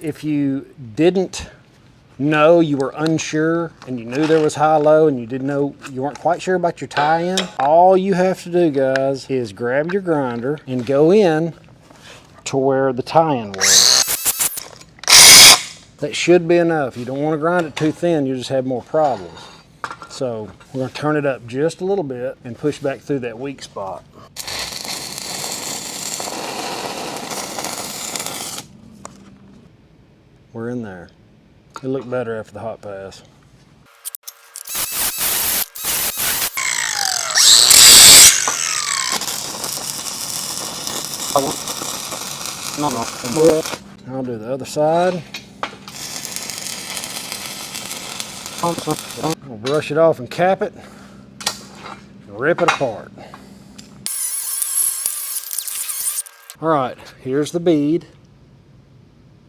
If you didn't know, you were unsure, and you knew there was high-low, and you weren't quite sure about your tie-in, all you have to do, guys, is grab your grinder and go in to where the tie-in was. That should be enough. You don't want to grind it too thin, you'll just have more problems. So we're going to turn it up just a little bit and push back through that weak spot. We're in there. It'll look better after the hot pass. I'll do the other side. We'll brush it off and cap it and rip it apart. All right, here's the bead.